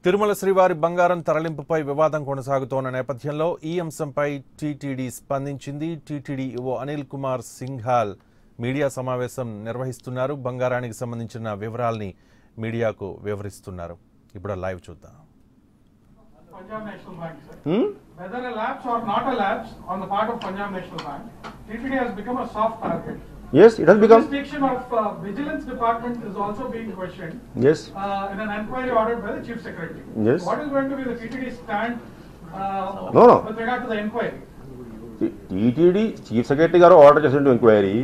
తిరుమల శ్రీవారి బంగారం తరలింపుపై వివాదం కొనసాగుతోన్న నేపథ్యంలో ఈ అంశంపై టీటీడీ స్పందించింది. TTD EO Anil Kumar Singhal media సమావేశం నిర్వహిస్తున్నారు. బంగారానికి సంబంధించిన వివరాల్ని మీడియాకు వివరిస్తున్నారు. ఇప్పుడు లైవ్ చూద్దాం. Punjab National Bank, sir. Whether a lapse or not a lapse on the part of Punjab National Bank, TTD has become a soft target. Yes, it has become. The jurisdiction of Vigilance Department is also being questioned. Yes. In an inquiry ordered by the Chief Secretary. Yes. What is going to be the TTD stand No. with regard to the inquiry? TTD chief secretary గారు order చేసిన enquiry,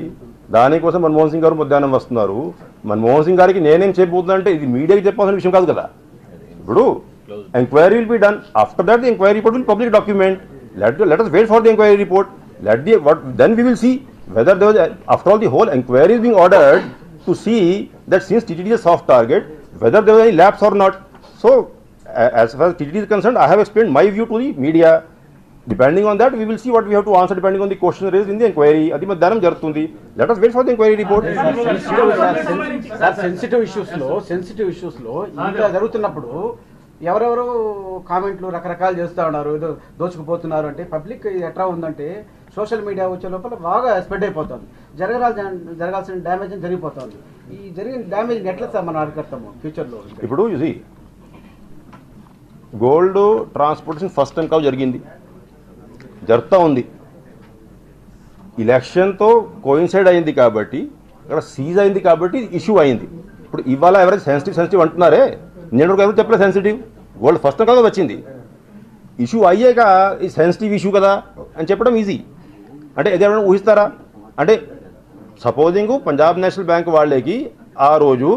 దానికోసం మన్మోహన్ సింగ్ గారు మధ్యాహ్నం వస్తున్నారు. మన్మోహన్ సింగ్ గారికి నేనేం చెప్పబోతున్నా అంటే ఇది మీడియాకి చెప్పాల్సిన విషయం కాదు కదా. ఇప్పుడు enquiry will be done. After that the enquiry report will public document. Let us wait for the inquiry report. Then we will see whether there was, after all, the whole inquiry is being ordered to see that since TTD is a soft target, whether there was any lapse or not. So, as far as TTD is concerned, I have explained my view to the media. Depending on that, we will see what we have to answer depending on the question raised in the inquiry. Adi madhyanam jarutundi. Let us wait for the inquiry report. Sensitive issues లో ఇంకా జరుగుతున్నప్పుడు ఎవరెవరు కామెంట్లు రకరకాలు చేస్తూ ఉన్నారు, ఏదో దోచుకుపోతున్నారు అంటే పబ్లిక్ ఎట్లా ఉందంటే సోషల్ మీడియా వచ్చే లోపల బాగా స్ప్రెడ్ అయిపోతుంది. జరగాల్సిన డ్యామేజ్ జరిగిపోతుంది. ఈ జరిగిన డ్యామేజ్ ఎట్లా సార్ మనం అరికడతాము ఫ్యూచర్లో? ఇప్పుడు ఇది గోల్డ్ ట్రాన్స్పోర్టేషన్ ఫస్ట్ టైం కావు జరిగింది, జరుగుతూ ఉంది. ఎలక్షన్తో కోయిన్సైడ్ అయింది కాబట్టి ఇక్కడ సీజ్ అయింది కాబట్టి ఇష్యూ అయింది. ఇప్పుడు ఇవాళ ఎవరైతే సెన్సిటివ్ అంటున్నారే, నేను ఎవరు చెప్పలేదు సెన్సిటివ్. గోల్డ్ ఫస్ట్ టైం కాదు వచ్చింది, ఇష్యూ అయ్యాక ఈ సెన్సిటివ్ ఇష్యూ కదా అని చెప్పడం ఈజీ. అంటే ఏదైనా ఊహిస్తారా? అంటే సపోజింగ్ పంజాబ్ నేషనల్ బ్యాంక్ వాళ్ళకి ఆ రోజు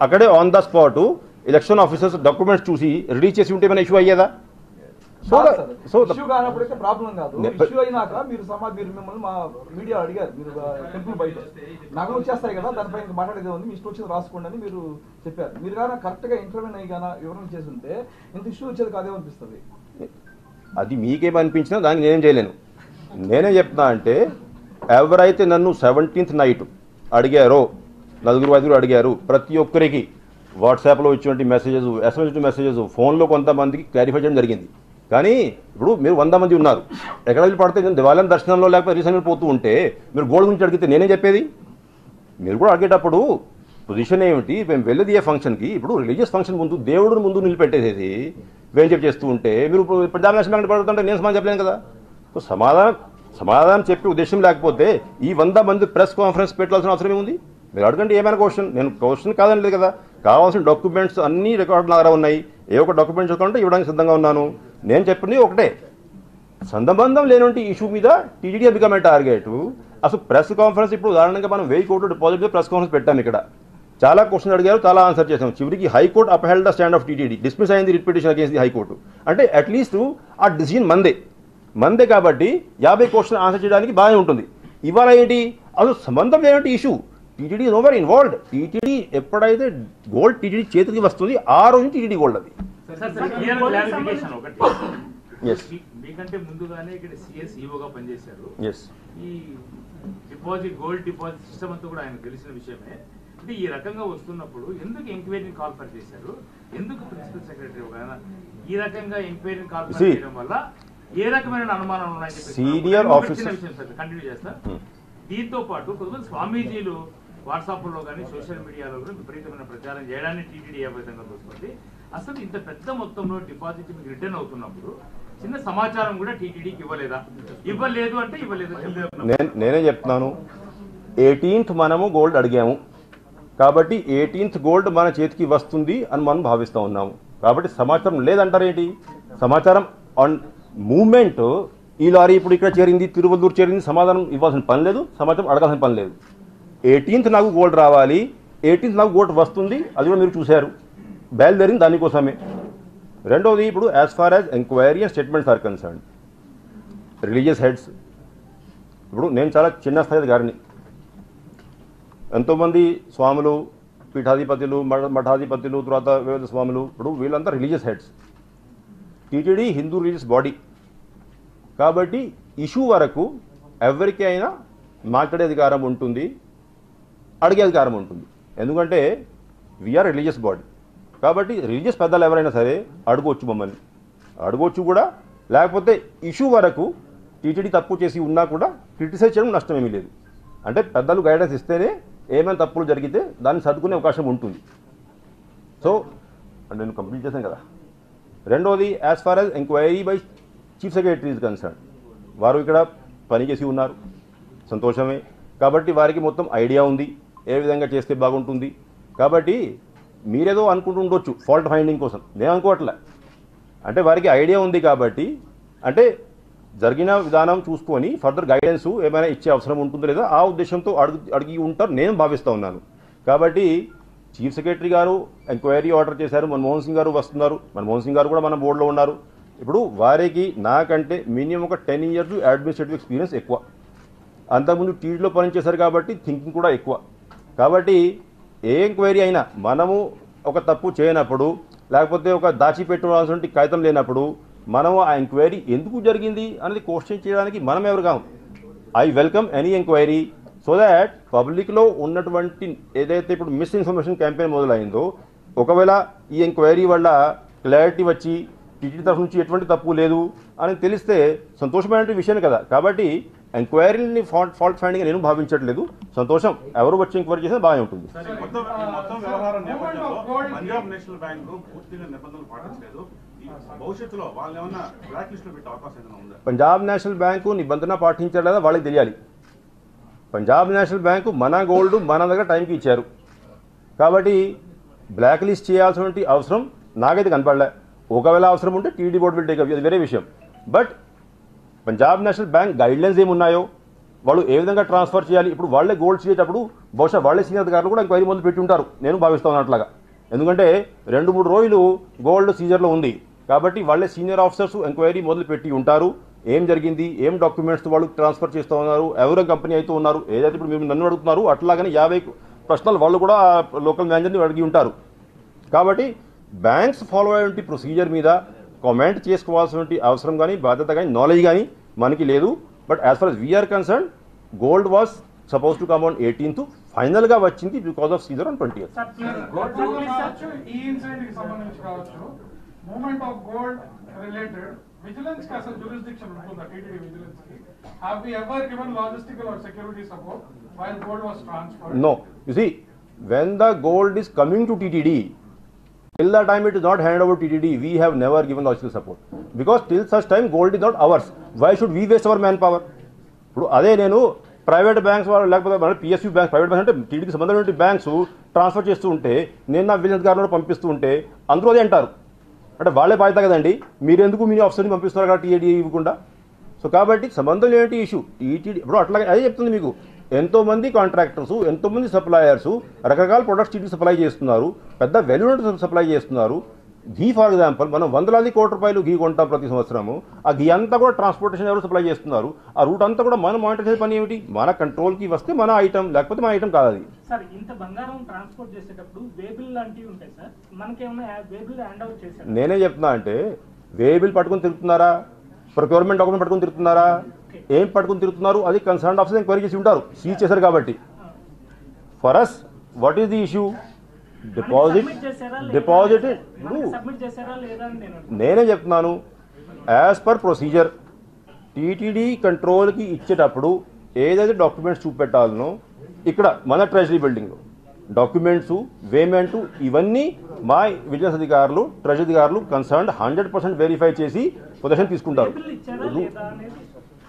అక్కడే on the spot election officers documents చూసి రిలీజ్ చేసి ఉంటే ఏమైనా ఇష్యూ అయ్యేదా? ఇష్యూ కానప్పుడైతే ప్రాబ్లం కాదు. ఇష్యూ అయినాక మీరు మిమ్మల్ని మా మీడియా అడిగారు, మీరు టెంపుల్ బయట నగలు వచ్చేస్తాయి కదా, దానిపై ఇంకా మాట్లాడేది ఉంది, మీ ఇష్టం వచ్చింది రాసుకోండి అని మీరు చెప్పారు. మీరు కానీ కరెక్ట్ గా ఇంటర్వ్యూ అయ్యి కానీ వివరణ చేసి ఉంటే ఇంత ఇష్యూ వచ్చేది కాదేమనిపిస్తుంది. అది మీకేమనిపించినా దానికి నేనేం చేయలేను. నేనేం చెప్తున్నా అంటే ఎవరైతే నన్ను 17th నైట్ అడిగారో, 4-5 అడిగారు, ప్రతి ఒక్కరికి వాట్సాప్లో ఇచ్చినటువంటి మెసేజెస్, ఎస్ఎంఎస్ మెసేజెస్, ఫోన్లో కొంతమందికి క్లారిఫై చేయడం జరిగింది. కానీ ఇప్పుడు మీరు 100 మంది ఉన్నారు, ఎక్కడ వెళ్ళి పడితే నేను దేవాలయం దర్శనంలో లేకపోతే రీసెంట్గా పోతూ ఉంటే మీరు గోల్డ్ గురించి అడిగితే నేనేం చెప్పేది? మీరు కూడా అడిగేటప్పుడు పొజిషన్ ఏమిటి? మేము వెళ్ళేది ఏ ఫంక్షన్కి, ఇప్పుడు రిలీజియస్ ఫంక్షన్ ముందు దేవుడిని ముందు నిలిపెట్టేసేసి వేం చేస్తూ ఉంటే మీరు పంజాబ్ నేషనల్ బ్యాంక్ పడుతుంటే నేను సమాధానం చెప్పలేను కదా. సో సమాధానం చెప్పే ఉద్దేశం లేకపోతే ఈ 100 మంది ప్రెస్ కాన్ఫరెన్స్ పెట్టాల్సిన అవసరం ఏముంది? మీరు అడగండి ఏమైనా క్వశ్చన్. నేను క్వశ్చన్ కాదని లేదు కదా, కావాల్సిన డాక్యుమెంట్స్ అన్ని రికార్డు నా దగ్గర ఉన్నాయి. ఏ ఒక్క డాక్యుమెంట్ చూసుకుంటే ఇవ్వడానికి సిద్ధంగా ఉన్నాను. నేను చెప్పింది ఒకటే, సంబంధం లేనటువంటి ఇష్యూ మీద టీటీడీ బికమ్ ఏ టార్గెట్. అసలు ప్రెస్ కాన్ఫరెన్స్ ఇప్పుడు ఉదాహరణగా మనం 1000 కోట్ల డిపాజిట్ ప్రెస్ కాన్ఫరెన్స్ పెట్టాము. ఇక్కడ చాలా క్వశ్చన్ అడిగారు, చాలా ఆన్సర్ చేసాం. చివరికి high court upheld the stand of TTD, dismiss అయింది writ petition against the high court. అంటే అట్లీస్ట్ ఆ డిసిజన్ మందే కాబట్టి 50 క్వశ్చన్ ఆన్సర్ చేయడానికి బాగానే ఉంటుంది. ఇవాళ ఏంటి అసలు సంబంధం లేనటువంటి issue, TTD knower involved. TTD ఎప్పుడైతే గోల్డ్ టీటీడీ చేతికి వస్తుంది ఆ రోజు టీటీడీ గోల్డ్ అది. మీకంటే ముందుగానే ఇక్కడ సిఎస్ ఈవోగా పనిచేశారు. ఈ గోల్డ్ డిపాజిట్ సిస్టమ్ అంతా కూడా ఆయన తెలిసిన విషయమే. అంటే ఈ రకంగా వస్తున్నప్పుడు ఎందుకు ఎంక్వైరీని కాల్ఫర్ చేశారు? ఎందుకు ప్రిన్సిపల్ సెక్రటరీ ఈ రకంగా ఎంక్వైరీని కాల్ఫర్ చేయడం వల్ల ఏ రకమైన అనుమానాలు ఉన్నాయని సీనియర్ ఆఫీసర్ కంటిన్యూ చేస్తారు. దీంతో పాటు కొంతమంది స్వామీజీలు వాట్సాప్ లో కానీ సోషల్ మీడియాలో కూడా విపరీతమైన ప్రచారం చేయడాన్ని టీటీడీ ఏ విధంగా చూస్తుంది? అసలు ఇంత పెద్ద మొత్తంలో డిపాజిట్ మీకు రిటర్న్ అవుతున్నప్పుడు చిన్న సమాచారం కూడా టీటీడీకి ఇవ్వలేదు అంటే ఇవ్వలేదు. నేనే చెప్తున్నాను, 18th మనము గోల్డ్ అడిగాము కాబట్టి 18th గోల్డ్ మన చేతికి వస్తుంది అని మనం భావిస్తూ ఉన్నాము. కాబట్టి సమాచారం లేదంటారేంటి? సమాచారం ఆన్ మూమెంట్ ఈ లారీ ఇప్పుడు ఇక్కడ చేరింది, తిరువల్లూరు చేరింది, సమాధానం ఇవ్వాల్సిన పని లేదు, సమాచారం అడగాల్సిన పని లేదు. 18th నాకు గోల్డ్ రావాలి, 18th నాకు గోల్డ్ వస్తుంది, అది కూడా మీరు చూశారు, బయలుదేరింది దానికోసమే. రెండవది, ఇప్పుడు as far as enquiry and statements are concern, religious heads, ఇప్పుడు నేను చాలా చిన్న స్థాయి గారిని, ఎంతోమంది స్వాములు, పీఠాధిపతులు, మఠాధిపతులు, తర్వాత వివిధ స్వాములు, ఇప్పుడు వీళ్ళంతా religious heads. TTD Hindu religious body కాబట్టి ఇష్యూ వరకు ఎవరికైనా మాట్లాడే అధికారం ఉంటుంది, అడిగే అధికారం ఉంటుంది. ఎందుకంటే వీఆర్ రిలీజియస్ బాడీ. కాబట్టి రిలీజియస్ పెద్దలు ఎవరైనా సరే అడగవచ్చు మమ్మల్ని, అడగవచ్చు కూడా. లేకపోతే ఇష్యూ వరకు టీటీడీ తప్పు చేసి ఉన్నా కూడా క్రిటిసైజ్ చేయడం నష్టం ఏమీ లేదు. అంటే పెద్దలు గైడెన్స్ ఇస్తేనే ఏమైనా తప్పులు జరిగితే దాన్ని సర్దుకునే అవకాశం ఉంటుంది. సో నేను కంప్లీట్ చేశాను కదా. రెండోది, as far as enquiry by chief secretary is concern, వారు ఇక్కడ పనిచేసి ఉన్నారు, సంతోషమే. కాబట్టి వారికి మొత్తం ఐడియా ఉంది ఏ విధంగా చేస్తే బాగుంటుంది. కాబట్టి మీరేదో అనుకుంటుండొచ్చు ఫాల్ట్ ఫైండింగ్ కోసం, నేను అనుకోవట్లే. అంటే వారికి ఐడియా ఉంది కాబట్టి, అంటే జరిగిన విధానం చూసుకొని ఫర్దర్ గైడెన్స్ ఏమైనా ఇచ్చే అవసరం ఉంటుందో లేదా ఆ ఉద్దేశంతో అడిగి ఉంటారు నేను భావిస్తూ ఉన్నాను. కాబట్టి చీఫ్ సెక్రటరీ గారు ఎంక్వైరీ ఆర్డర్ చేశారు, మన్మోహన్ సింగ్ గారు వస్తున్నారు, మన్మోహన్ సింగ్ గారు కూడా మన బోర్డులో ఉన్నారు. ఇప్పుడు వారికి నాకంటే మినిమం ఒక 10 years అడ్మినిస్ట్రేటివ్ ఎక్స్పీరియన్స్ ఎక్కువ, అంతకుముందు టీడీలో పనిచేశారు కాబట్టి థింకింగ్ కూడా ఎక్కువ. కాబట్టి ఏ ఎంక్వైరీ అయినా మనము ఒక తప్పు చేయనప్పుడు, లేకపోతే ఒక దాచిపెట్టుకోవాల్సిన కాగితం లేనప్పుడు మనం ఆ ఎంక్వైరీ ఎందుకు జరిగింది అనేది క్వశ్చన్ చేయడానికి మనం ఎవరు కాము. I welcome any enquiry so that పబ్లిక్లో ఉన్నటువంటి ఏదైతే ఇప్పుడు మిస్ఇన్ఫర్మేషన్ క్యాంపెయిన్ మొదలైందో, ఒకవేళ ఈ ఎంక్వైరీ వల్ల క్లారిటీ వచ్చి టీటీడీ తరఫు నుంచి ఎటువంటి తప్పు లేదు అని తెలిస్తే సంతోషమైన విషయం కదా. కాబట్టి ఎంక్వైరీని ఫాల్ట్ ఫైండింగ్ నేను భావించట్లేదు. సంతోషం, ఎవరు వచ్చి ఎంక్వైరీ చేసినా బాగానే ఉంటుంది. మొత్తం వ్యవహారం నేపథ్యంలో పంజాబ్ నేషనల్ బ్యాంక్ పూర్తిగా నిబంధనలు పాటించలేదు. భవిష్యత్తులో వాళ్ళు ఏమన్నా బ్లాక్ లిస్ట్ లో పెట్టే అవకాశం ఏదైనా ఉందా? పంజాబ్ నేషనల్ బ్యాంకు నిబంధన పాటించలేదా వాళ్ళకి తెలియాలి. పంజాబ్ నేషనల్ బ్యాంకు మన గోల్డ్ మన దగ్గర టైంకి ఇచ్చారు కాబట్టి బ్లాక్ లిస్ట్ చేయాల్సిన అవసరం నాకైతే కనపడలే. ఒకవేళ అవసరం ఉంటే TD board will take up, అది వేరే విషయం. But Punjab national bank guidelines ఏమున్నాయో, వాళ్ళు ఏ విధంగా ట్రాన్స్ఫర్ చేయాలి, ఇప్పుడు వాళ్ళే గోల్డ్ చేసేటప్పుడు బహుశా వాళ్ళే సీనియర్ అధికారులు కూడా ఎంక్వైరీ మొదలు పెట్టి ఉంటారు నేను భావిస్తాను అట్లాగా. ఎందుకంటే 2-3 రోజులు గోల్డ్ సీజర్లో ఉంది కాబట్టి వాళ్ళే సీనియర్ ఆఫీసర్స్ ఎంక్వైరీ మొదలు పెట్టి ఉంటారు. ఏం జరిగింది, ఏం డాక్యుమెంట్స్ వాళ్ళు ట్రాన్స్ఫర్ చేస్తూ ఉన్నారు, ఎవరు కంపెనీ అయితే ఉన్నారు, ఏదైతే ఇప్పుడు మీరు నన్ను అడుగుతున్నారు అట్లాగనే 50 ప్రశ్నలు వాళ్ళు కూడా లోకల్ మేనేజర్ని అడిగి ఉంటారు. కాబట్టి బ్యాంక్స్ ఫాలో అయ్యే ప్రొసీజర్ మీద కామెంట్ చేసుకోవాల్సిన అవసరం కానీ బాధ్యత కానీ నాలెడ్జ్ కానీ మనకి లేదు. But as far as we are concern gold was suppose to come on 18th, final గా వచ్చింది because of Caesar on 20th. ఈ ఇన్సిడెంట్ కి సంబంధించి కావచ్చు, movement of gold related vigilance కి అసలు జ్యూరిస్డిక్షన్ ఉంటుందా టీటీడీ విజిలెన్స్ కి? Have we ever given logistical or security support while gold was transferred? No, you see, when the gold is coming to TTD, till the time it is not handed over to TTD, we have never given logistical support because till such time gold is not ours. Why should we waste our manpower? ఇప్పుడు అదే నేను private banks వాళ్ళు లేకపోతే PSU banks, private banks అంటే టీడీకి సంబంధమైన banks transfer చేస్తూ ఉంటే నేను నా విజిలెన్స్ గారిలో పంపిస్తూ ఉంటే అందరూ అదే అంటారు, అంటే వాళ్ళే బాధ్యత కదండి, మీరెందుకు మీ ఆఫీసర్ని పంపిస్తున్నారు కదా టీఏడీ ఇవ్వకుండా. సో కాబట్టి సంబంధం ఏంటి ఇష్యూ టీటీడీ. ఇప్పుడు అట్లాగే అదే చెప్తుంది మీకు, ఎంతోమంది కాంట్రాక్టర్స్, ఎంతోమంది సప్లయర్స్ రకరకాల ప్రొడక్ట్స్ టీటీడీ సప్లై చేస్తున్నారు, పెద్ద వాల్యూ సప్లై చేస్తున్నారు. ఘీ ఫర్ ఎగ్జాంపుల్ మనం 100 కోట్ల రూపాయలు ఘీ కొంటాం ప్రతి సంవత్సరము, ఆ ఘీ అంతా కూడా ట్రాన్స్పోర్టేషన్ ఎవరు సప్లై చేస్తున్నారు, ఆ రూట్ అంతా కూడా మనం మానిటర్ చేసే పని ఏమిటి, మన కంట్రోల్కి వస్తే మన ఐటమ్, లేకపోతే మన ఐటమ్ కాదు అది. సార్ ఇంత బంగారం ట్రాన్స్పోర్ట్ చేసేటప్పుడు వేబిల్ లాంటివి ఉంటాయి సార్, మనకేమైనా వేబిల్ హ్యాండ్ ఓవర్ చేశారు? నేనే చెప్తున్నా అంటే వేబిల్ పట్టుకుని తిరుగుతున్నారా, ప్రొక్యూర్మెంట్ డాక్యుమెంట్ పట్టుకుని తిరుగుతున్నారా, ఏం పట్టుకుని తిరుగుతున్నారు అది కన్సర్న్ ఆఫీసర్ ఎంక్వైరీ చేసి ఉంటారు, సీజ్ చేశారు కాబట్టి. For us what is the issue, deposit నేనే చెప్తున్నాను యాజ్ పర్ ప్రొసీజర్ టీటీడీ కంట్రోల్కి ఇచ్చేటప్పుడు ఏదైతే డాక్యుమెంట్స్ చూపెట్టాలనో ఇక్కడ మన ట్రెజరీ బిల్డింగ్లో డాక్యుమెంట్స్, పేమెంట్ ఇవన్నీ మా విజిలెన్స్ అధికారులు, ట్రెజరీ అధికారులు కన్సర్న్ 100% వెరిఫై చేసి పొజిషన్ తీసుకుంటారు.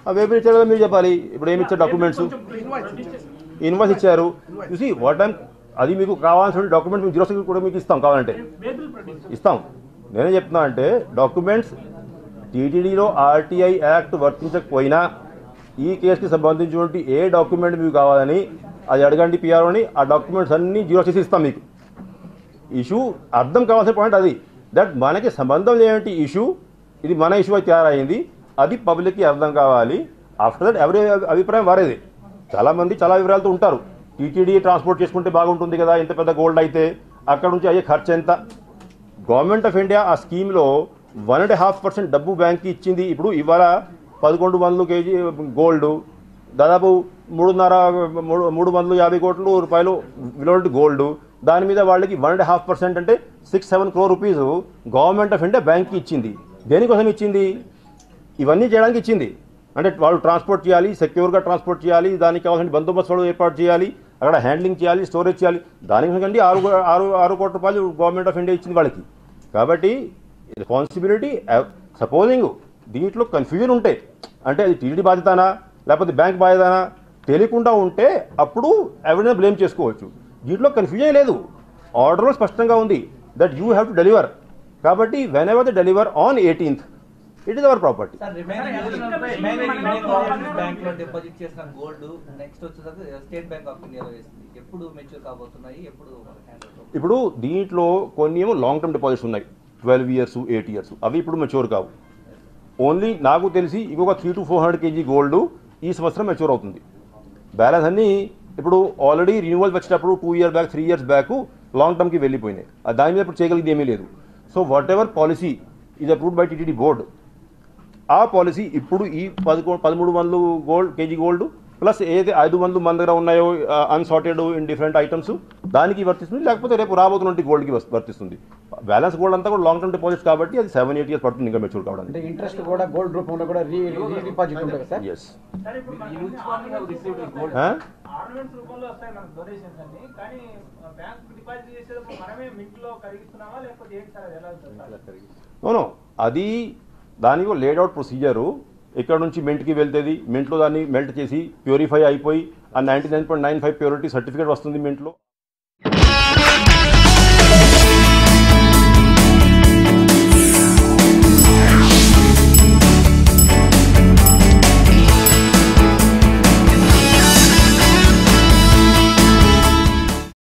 ఆ వేబిల్ ఇచ్చారు మీరు చెప్పాలి, ఇప్పుడు ఏమి ఇచ్చారు డాక్యుమెంట్స్, ఇన్వాయిస్ ఇచ్చారు, చూసి వాట్ టైం అది మీకు కావాల్సిన డాక్యుమెంట్స్ మీకు జిరాక్స్ కూడా మీకు ఇస్తాం, కావాలంటే ఇస్తాం. నేనే చెప్తున్నా అంటే డాక్యుమెంట్స్ టీటీడీలో ఆర్టీఐ యాక్ట్ వర్తించకపోయినా ఈ కేసుకి సంబంధించినటువంటి ఏ డాక్యుమెంట్ మీకు కావాలని అది అడగండి పిఆర్ఓని, ఆ డాక్యుమెంట్స్ అన్నీ జిరాక్స్ చేసి ఇస్తాం మీకు. ఇష్యూ అర్థం కావాల్సిన పాయింట్ అది, దట్ మనకి సంబంధం లేని ఇష్యూ, ఇది మన ఇష్యూ అయితే తయారైంది, అది పబ్లిక్కి అర్థం కావాలి. ఆఫ్టర్ దట్ ఎవరి అభిప్రాయం వారేది. చాలామంది చాలా వివరాలతో ఉంటారు, టీటీడీ ట్రాన్స్పోర్ట్ చేసుకుంటే బాగుంటుంది కదా, ఇంత పెద్ద గోల్డ్ అయితే అక్కడ నుంచి అయ్యే ఖర్చు ఎంత. గవర్నమెంట్ ఆఫ్ ఇండియా ఆ స్కీమ్లో 1.5% డబ్బు బ్యాంక్కి ఇచ్చింది. ఇప్పుడు ఇవాళ 1100 కేజీ గోల్డ్, దాదాపు 350 కోట్ల రూపాయలు విలువ గోల్డ్ దాని మీద వాళ్ళకి 1.5% అంటే 6-7 crore rupees government of India బ్యాంక్కి ఇచ్చింది. దేనికోసం ఇచ్చింది? ఇవన్నీ చేయడానికి ఇచ్చింది. అంటే వాళ్ళు ట్రాన్స్పోర్ట్ చేయాలి, సెక్యూర్గా ట్రాన్స్పోర్ట్ చేయాలి, దానికి కావాల్సిన బందోబస్తు ఏర్పాటు చేయాలి, అక్కడ హ్యాండ్లింగ్ చేయాలి, స్టోరేజ్ చేయాలి. దానికి కంటే 6 కోట్ల రూపాయలు గవర్నమెంట్ ఆఫ్ ఇండియా ఇచ్చింది వాళ్ళకి. కాబట్టి రెస్పాన్సిబిలిటీ సపోజింగ్ దీంట్లో కన్ఫ్యూజన్ ఉంటే, అంటే అది టీటీడీ బాధ్యతనా లేకపోతే బ్యాంక్ బాధ్యతనా తెలియకుండా ఉంటే అప్పుడు ఎవరైనా బ్లేమ్ చేసుకోవచ్చు. దీంట్లో కన్ఫ్యూజన్ లేదు. ఆర్డర్లో స్పష్టంగా ఉంది that you have to deliver. కాబట్టి whenever the deliver on 18th it is our property. Bank లో డిపాజిట్ చేసిన గోల్డ్ నెక్స్ట్ వచ్చేసరికి స్టేట్ బ్యాంక్ ఆఫ్ ఇండియాలో వేస్తుంది. ఎప్పుడు మెచ్యూర్ కాబోతున్నాయి? ఎప్పుడు? ఇప్పుడు దీంట్లో కొన్ని ఏమో లాంగ్ టర్మ్ డిపాజిట్స్ ఉన్నాయి, 12 years 8 years. అవి ఇప్పుడు మెచ్యూర్ కావు. ఓన్లీ నాకు తెలిసి ఇంకొక 300 to 400 kg గోల్డ్ ఈ సంవత్సరం మెచ్యూర్ అవుతుంది. బ్యాలెన్స్ అన్నీ ఇప్పుడు ఆల్రెడీ రిన్యూవల్ వచ్చేటప్పుడు 2 years back 3 years back long టర్మ్కి వెళ్ళిపోయినాయి. దాని మీద ఇప్పుడు చేయగలిగేది ఏమీ లేదు. So whatever policy is approved by TTD board, ఆ పాలసీ ఇప్పుడు ఈ 1300 kg గోల్డ్ ప్లస్ ఏదైతే 500 మన దగ్గర ఉన్నాయో అన్సార్టెడ్ ఇన్ డిఫరెంట్ ఐటమ్స్ దానికి వర్తిస్తుంది, లేకపోతే రేపు రాబోతున్న గోల్డ్కి వర్తిస్తుంది. బ్యాలెన్స్ గోల్డ్ అంతా కూడా లాంగ్ టర్మ్ డిపాజిట్స్ కాబట్టి అది 7-8 years పడుతుంది ఇంకా మెచ్యూర్ కావడానికి. అంటే ఇంట్రెస్ట్ కూడా గోల్డ్ రూపంలో కూడా రీడిపాజిట్ ఉంటుంది సార్. ఎస్. ఆర్నమెంట్స్ రూపంలో వస్తాయి మనకు డొనేషన్స్ అన్ని, కానీ బ్యాంక్ డిపాజిట్ చేసేటప్పుడు మనమే మింట్ లో కరిగిస్తున్నామా లేకపోతే ఏంటి సార్? ఎలా? అది దానికి లేడ్ అవుట్ ప్రొసీజరు. ఇక్కడ నుంచి మెంట్కి వెళ్తుంది, మెంట్లో దాన్ని మెల్ట్ చేసి ప్యూరిఫై అయిపోయి ఆ 99.95 ప్యూరిటీ సర్టిఫికేట్ వస్తుంది మెంట్లో.